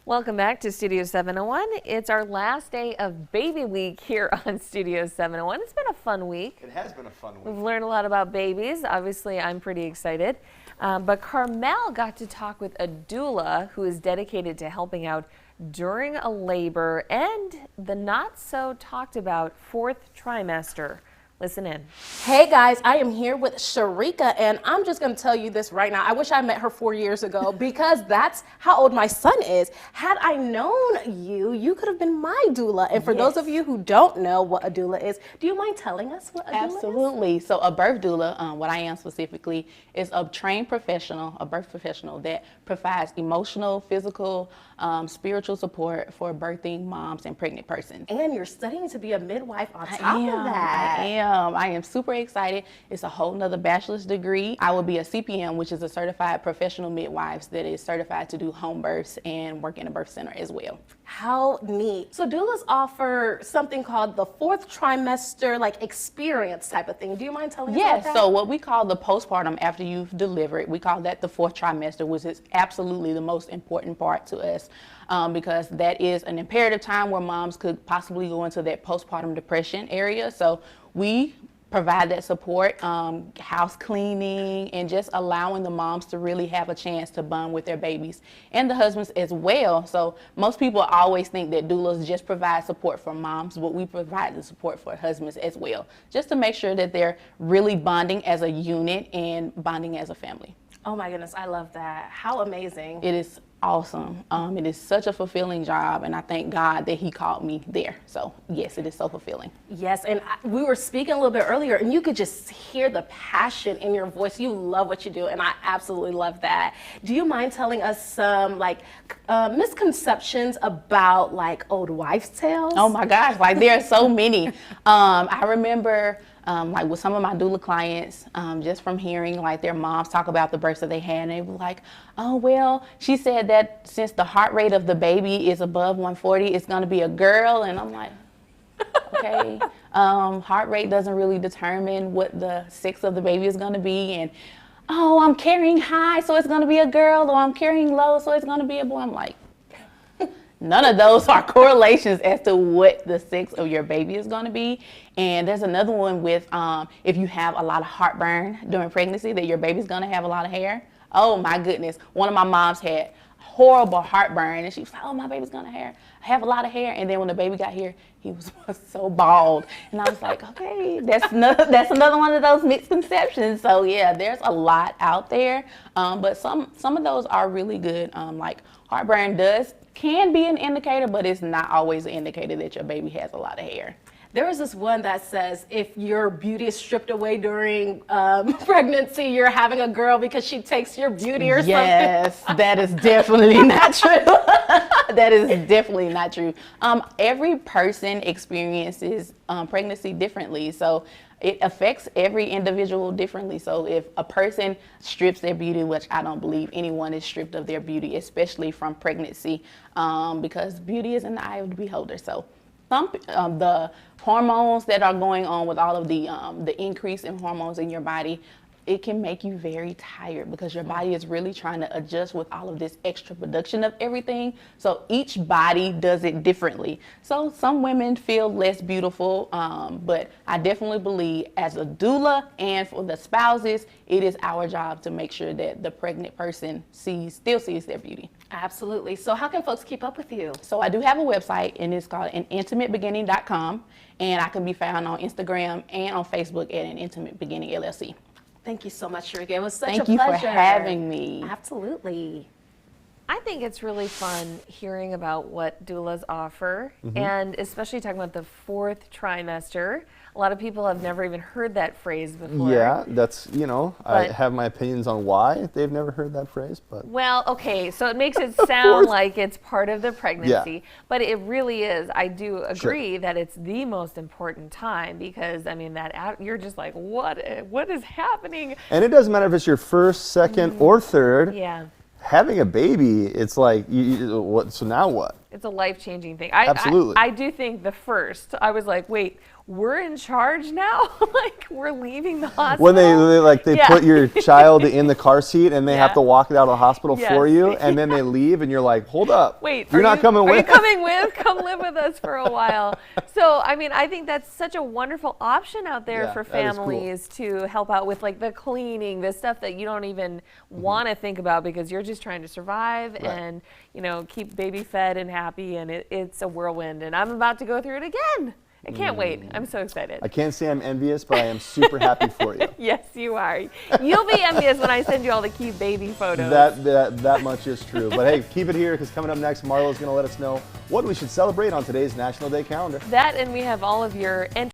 Welcome back to Studio 701. It's our last day of baby week here on Studio 701. It's been a fun week. It has been a fun week. We've learned a lot about babies. Obviously, I'm pretty excited. But Carmel got to talk with a doula who is dedicated to helping out during a labor and the not so talked about fourth trimester. Listen in. Hey guys, I am here with Sharika, and I'm just going to tell you this right now. I wish I met her 4 years ago because that's how old my son is. Had I known you, you could have been my doula. And for those of you who don't know what a doula is, do you mind telling us what a doula is? Absolutely. So a birth doula, what I am specifically, is a trained professional, a birth professional that provides emotional, physical, spiritual support for birthing moms and pregnant persons. And you're studying to be a midwife on top of that. I am super excited. It's a whole nother bachelor's degree. I will be a CPM, which is a certified professional midwife that is certified to do home births and work in a birth center as well. How neat. So doulas offer something called the fourth trimester experience type of thing. Do you mind telling us about that? So what we call the postpartum after you've delivered, we call that the fourth trimester, which is absolutely the most important part to us. Because that is an imperative time where moms could possibly go into that postpartum depression area. So we provide that support, house cleaning, and just allowing the moms to really have a chance to bond with their babies and the husbands as well. So most people always think that doulas just provide support for moms, but we provide the support for husbands as well, just to make sure that they're really bonding as a unit and bonding as a family. Oh my goodness, I love that. How amazing. It is awesome. It is such a fulfilling job, and I thank God that He called me there. So yes, it is so fulfilling. Yes, and we were speaking a little bit earlier, and you could just hear the passion in your voice. You love what you do, and I absolutely love that. Do you mind telling us some misconceptions about old wives' tales? Oh my gosh, there are so many. I remember with some of my doula clients, just from hearing their moms talk about the births that they had, and they were like, oh, well, she said that since the heart rate of the baby is above 140, it's going to be a girl. And I'm like, okay, heart rate doesn't really determine what the sex of the baby is going to be. And, oh, I'm carrying high, so it's going to be a girl, or I'm carrying low, so it's going to be a boy. I'm like, none of those are correlations as to what the sex of your baby is going to be. And there's another one with if you have a lot of heartburn during pregnancy, that your baby's going to have a lot of hair. Oh my goodness. One of my moms had horrible heartburn, and she was like, oh, my baby's going to have a lot of hair. And then when the baby got here, he was so bald. And I was like, okay, that's another one of those misconceptions. So yeah, there's a lot out there. But some of those are really good. Heartburn can be an indicator, but it's not always an indicator that your baby has a lot of hair. There was this one that says if your beauty is stripped away during pregnancy, you're having a girl because she takes your beauty or something. Yes, that is definitely not true. That is definitely not true. Every person experiences pregnancy differently. So it affects every individual differently. So if a person strips their beauty, which I don't believe anyone is stripped of their beauty, especially from pregnancy, because beauty is in the eye of the beholder. So the hormones that are going on with all of the increase in hormones in your body, it can make you very tired because your body is really trying to adjust with all of this extra production of everything. So each body does it differently. So some women feel less beautiful, but I definitely believe as a doula and for the spouses, it is our job to make sure that the pregnant person still sees their beauty. Absolutely. So how can folks keep up with you? So I do have a website, and it's called anintimatebeginning.com, and I can be found on Instagram and on Facebook at An Intimate Beginning LLC. Thank you so much, Sharika. It was such a pleasure. Thank you for having me. Absolutely. I think it's really fun hearing about what doulas offer, and especially talking about the fourth trimester. A lot of people have never even heard that phrase before. Yeah, that's, I have my opinions on why they've never heard that phrase, but. Well, okay, so it makes it sound like it's part of the pregnancy, but it really is. I do agree that it's the most important time because, you're just like, what is happening? And it doesn't matter if it's your first, second, or third. Yeah. Having a baby, it's like, so now what? It's a life-changing thing. Absolutely. I do think the first, I was like, wait, we're in charge now. Like, we're leaving the hospital. When they Yeah. put your child in the car seat and they have Yeah. to walk it out of the hospital Yes. for you, and then they leave and you're like, hold up. Wait, you're not coming with? Are you coming with? Come live with us for a while. So, I mean, I think that's such a wonderful option out there Yeah, for that is cool. families to help out with, like, the cleaning, the stuff that you don't even want to think about because you're just trying to survive and, you know, keep baby fed and happy, and it's a whirlwind. And I'm about to go through it again. I can't wait. I'm so excited. I can't say I'm envious, but I am super happy for you. Yes, you are. You'll be envious when I send you all the cute baby photos. That much is true. But hey, keep it here because coming up next, Marlo's going to let us know what we should celebrate on today's National Day calendar. That, and we have all of your